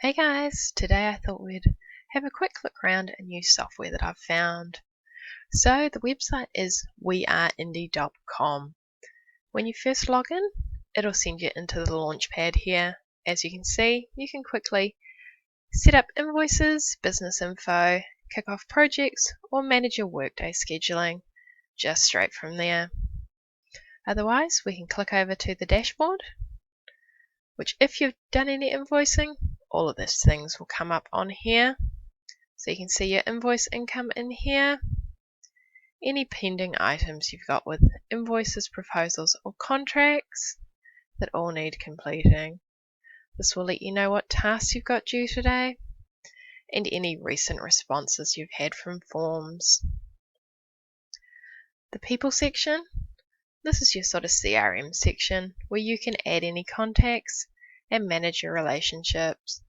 Hey guys, today I thought we'd have a quick look around a new software that I've found. So the website is weareindy.com. When you first log in, it'll send you into the launchpad here. As you can see, you can quickly set up invoices, business info, kick off projects, or manage your workday scheduling just straight from there. Otherwise, we can click over to the dashboard, which if you've done any invoicing, all of these things will come up on here. So you can see your invoice income in here, any pending items you've got with invoices, proposals or contracts that all need completing. This will let you know what tasks you've got due today and any recent responses you've had from forms. The people section, this is your sort of CRM section where you can add any contacts and manage your relationships.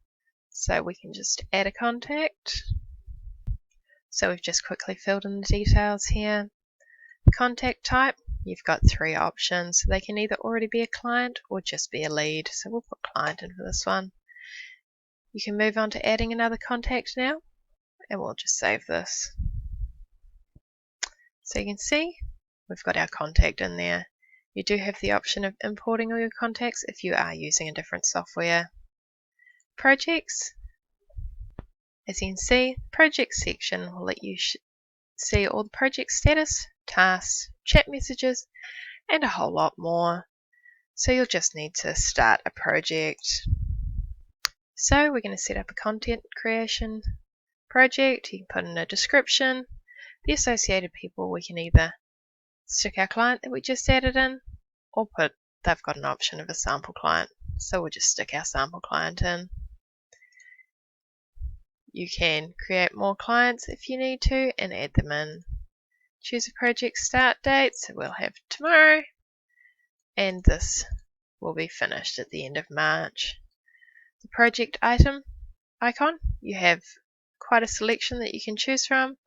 So we can just add a contact. So we've just quickly filled in the details here. The contact type, you've got three options. They can either already be a client or just be a lead. So we'll put client in for this one. You can move on to adding another contact now, and we'll just save this. So you can see we've got our contact in there. You do have the option of importing all your contacts if you are using a different software. Projects, as you can see, project section will let you see all the project status, tasks, chat messages, and a whole lot more. So you'll just need to start a project. So we're going to set up a content creation project. You can put in a description, the associated people. We can either stick our client that we just added in, or they've got an option of a sample client. So we'll just stick our sample client in. You can create more clients if you need to and add them in. Choose a project start date, so we'll have tomorrow, and this will be finished at the end of March. The project item icon, you have quite a selection that you can choose from.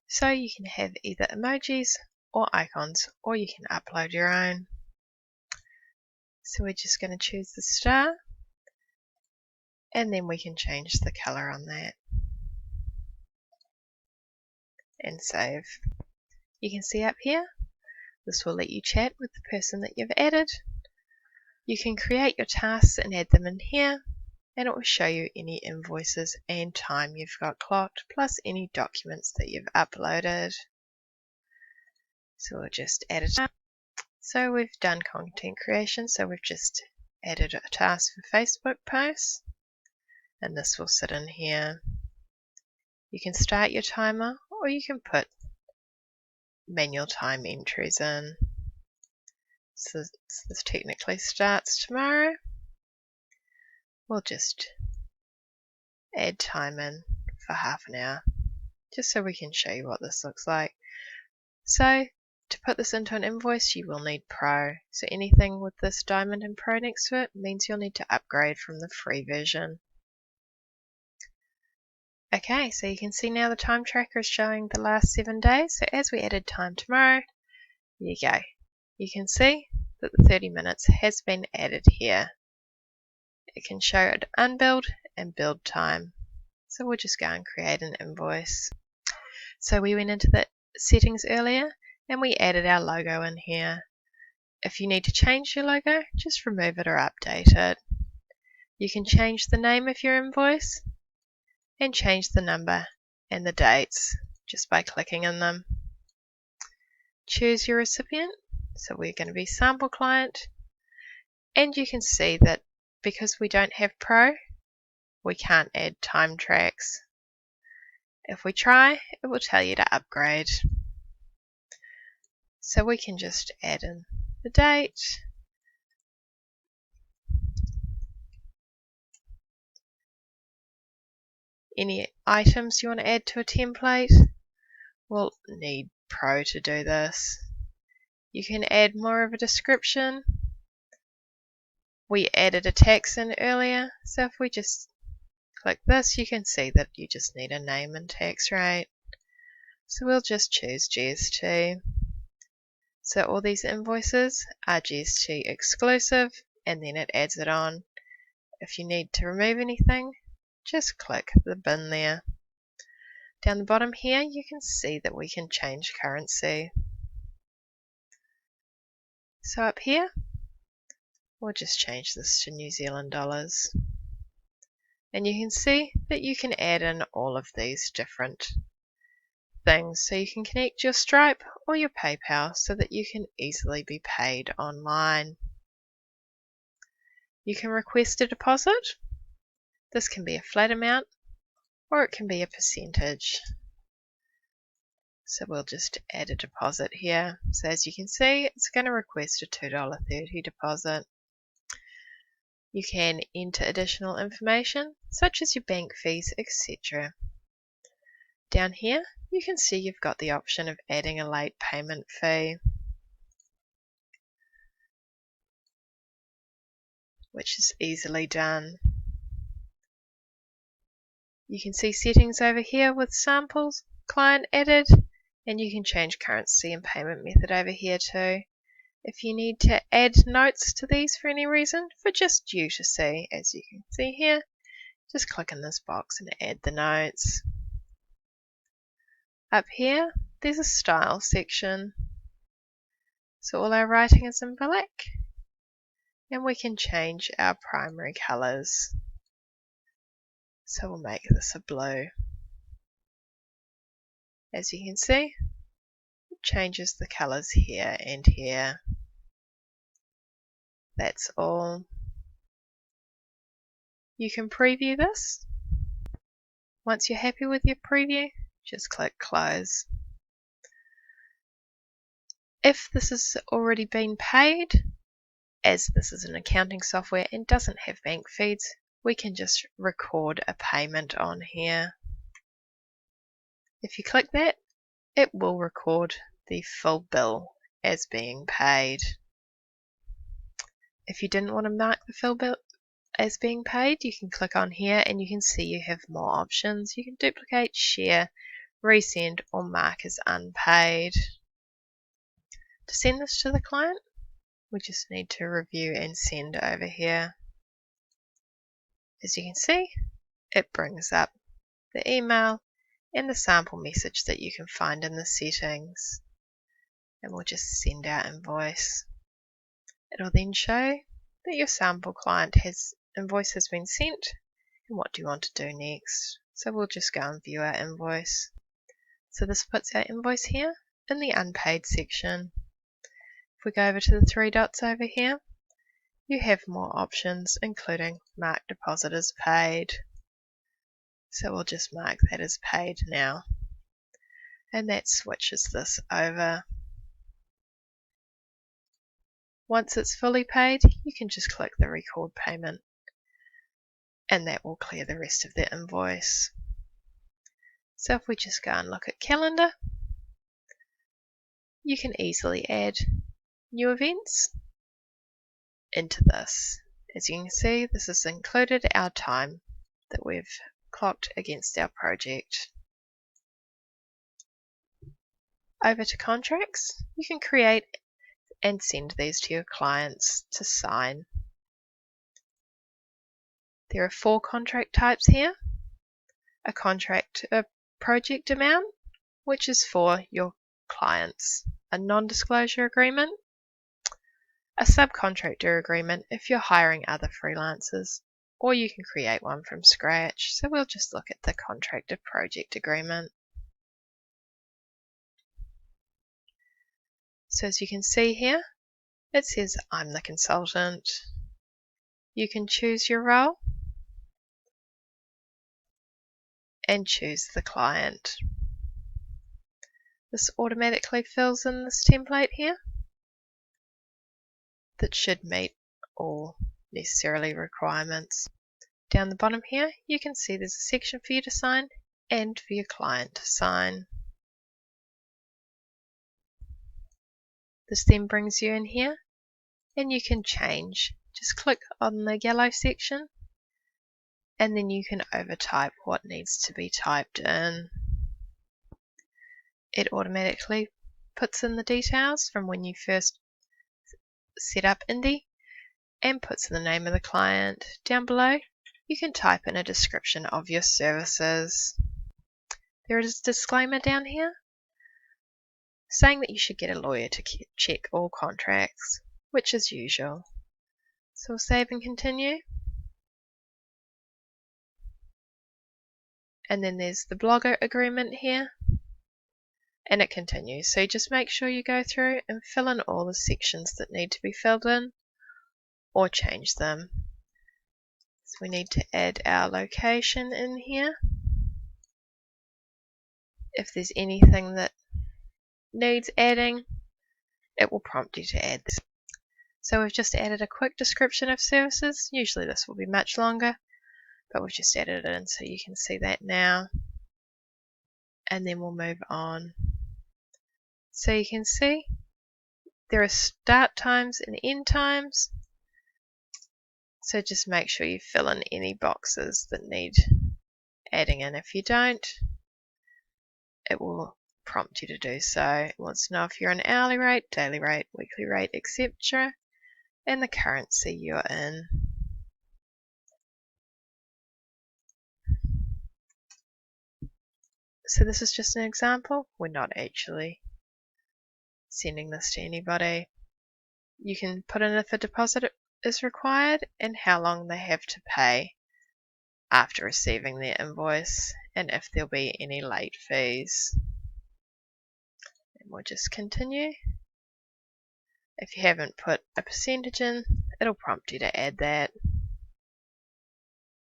So you can have either emojis or icons, or you can upload your own. So we're just going to choose the star, and then we can change the color on that and save. You can see up here, this will let you chat with the person that you've added. You can create your tasks and add them in here, and it will show you any invoices and time you've got clocked, plus any documents that you've uploaded. So we'll just add it up. So we've done content creation, so we've just added a task for Facebook posts, and this will sit in here. You can start your timer, or you can put manual time entries in. So this technically starts tomorrow. We'll just add time in for half an hour, just so we can show you what this looks like. So to put this into an invoice, you will need Pro. So anything with this Diamond and Pro next to it means you'll need to upgrade from the free version. Okay, so you can see now the time tracker is showing the last 7 days. So as we added time tomorrow, there you go. You can see that the 30 minutes has been added here. It can show it unbilled and billed time. So we'll just go and create an invoice. So we went into the settings earlier and we added our logo in here. If you need to change your logo, just remove it or update it. You can change the name of your invoice and change the number and the dates just by clicking in them. Choose your recipient, so we're going to be sample client, and you can see that because we don't have Pro, we can't add time tracks. If we try, it will tell you to upgrade. So we can just add in the date, any items you want to add to a template. We'll need Pro to do this. You can add more of a description. We added a tax in earlier, so if we just click this, you can see that you just need a name and tax rate. So we'll just choose GST. So all these invoices are GST exclusive, and then it adds it on. If you need to remove anything, just click the bin there. Down the bottom here, you can see that we can change currency. So up here, we'll just change this to New Zealand dollars. And you can see that you can add in all of these different things. So you can connect your Stripe or your PayPal so that you can easily be paid online. You can request a deposit. This can be a flat amount or it can be a percentage. So we'll just add a deposit here. So as you can see, it's going to request a $2.30 deposit. You can enter additional information such as your bank fees, etc. Down here, you can see you've got the option of adding a late payment fee, which is easily done. You can see settings over here with samples, client added, and you can change currency and payment method over here too. If you need to add notes to these for any reason, for just you to see, as you can see here, just click in this box and add the notes. Up here, there's a style section. So all our writing is in black, and we can change our primary colours. So we'll make this a blue. As you can see, it changes the colours here and here. That's all. You can preview this. Once you're happy with your preview, just click close. If this has already been paid, as this is an accounting software and doesn't have bank feeds, we can just record a payment on here. If you click that, it will record the full bill as being paid. If you didn't want to mark the full bill as being paid, you can click on here and you can see you have more options. You can duplicate, share, resend, or mark as unpaid. To send this to the client, we just need to review and send over here. As you can see, it brings up the email and the sample message that you can find in the settings. And we'll just send our invoice. It'll then show that your sample client invoice has been sent and what do you want to do next. So we'll just go and view our invoice. So this puts our invoice here in the unpaid section. If we go over to the three dots over here, you have more options including mark deposit as paid. So we'll just mark that as paid now. And that switches this over. Once it's fully paid, you can just click the record payment and that will clear the rest of the invoice. So if we just go and look at calendar, you can easily add new events into this. As you can see, this has included our time that we've clocked against our project. Over to contracts, you can create and send these to your clients to sign. There are 4 contract types here. A project amount, which is for your clients. A non-disclosure agreement. A subcontractor agreement if you're hiring other freelancers, or you can create one from scratch. So we'll just look at the contractor project agreement. So as you can see here, it says I'm the consultant. You can choose your role and choose the client. This automatically fills in this template here that should meet all necessary requirements. Down the bottom here, you can see there's a section for you to sign and for your client to sign. This then brings you in here and you can change. Just click on the yellow section and then you can overtype what needs to be typed in. It automatically puts in the details from when you first set up Indy and puts the name of the client. Down below, you can type in a description of your services. There is a disclaimer down here saying that you should get a lawyer to check all contracts, which is usual. So we'll save and continue. And then there's the blogger agreement here, and it continues. So just make sure you go through and fill in all the sections that need to be filled in, or change them. So we need to add our location in here. If there's anything that needs adding, it will prompt you to add this. So we've just added a quick description of services. Usually this will be much longer, but we've just added it in so you can see that now. And then we'll move on. So you can see there are start times and end times. So just make sure you fill in any boxes that need adding in. If you don't, it will prompt you to do so. It wants to know if you're an hourly rate, daily rate, weekly rate, etc. and the currency you're in. So this is just an example. We're not actually sending this to anybody. You can put in if a deposit is required and how long they have to pay after receiving their invoice, and if there'll be any late fees. And we'll just continue. If you haven't put a percentage in, it'll prompt you to add that.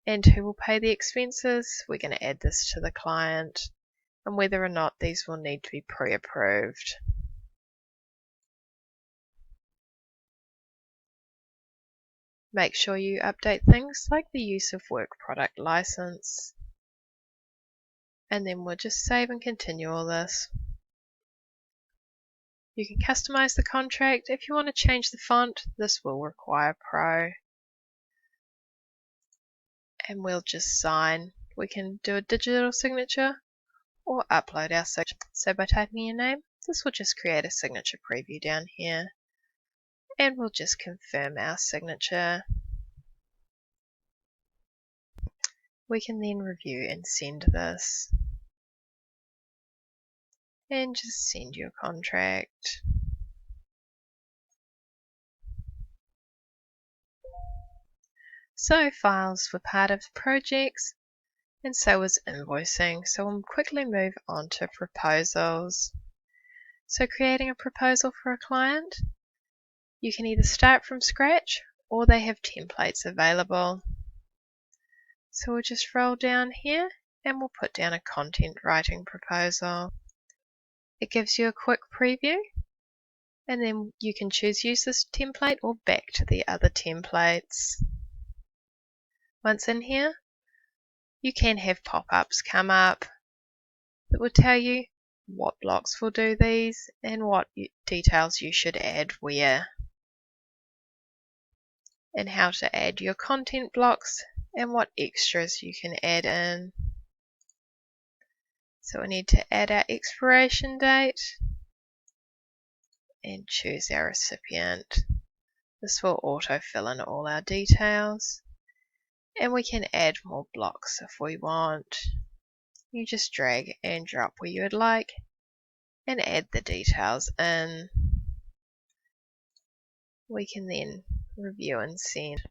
And who will pay the expenses? We're going to add this to the client, and whether or not these will need to be pre-approved. Make sure you update things like the use of work product license. And then we'll just save and continue all this. You can customize the contract. If you want to change the font, this will require Pro. And we'll just sign. We can do a digital signature or upload our signature. So by typing your name, this will just create a signature preview down here. And we'll just confirm our signature. We can then review and send this. And just send your contract. So files were part of projects, and so was invoicing. So we'll quickly move on to proposals. So creating a proposal for a client, you can either start from scratch or they have templates available. So we'll just roll down here and we'll put down a content writing proposal. It gives you a quick preview, and then you can choose use this template or back to the other templates. Once in here, you can have pop-ups come up that will tell you what blocks will do these and what details you should add where, and how to add your content blocks and what extras you can add in. So we need to add our expiration date and choose our recipient. This will auto fill in all our details, and we can add more blocks if we want. You just drag and drop where you would like and add the details in. We can then review and send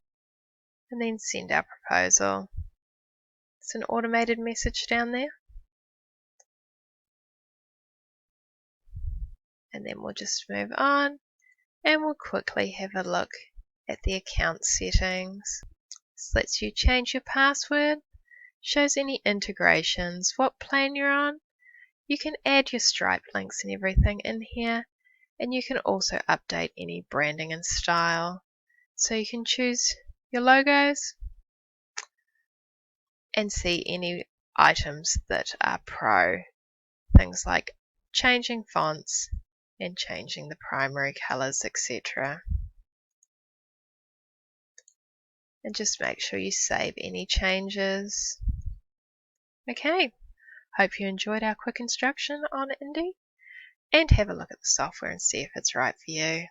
our proposal. It's an automated message down there. And then we'll just move on, and we'll quickly have a look at the account settings. This lets you change your password, shows any integrations, what plan you're on. You can add your Stripe links and everything in here, and you can also update any branding and style. So you can choose your logos and see any items that are pro, things like changing fonts and changing the primary colors, etc. And just make sure you save any changes. Okay, hope you enjoyed our quick instruction on Indy, and have a look at the software and see if it's right for you.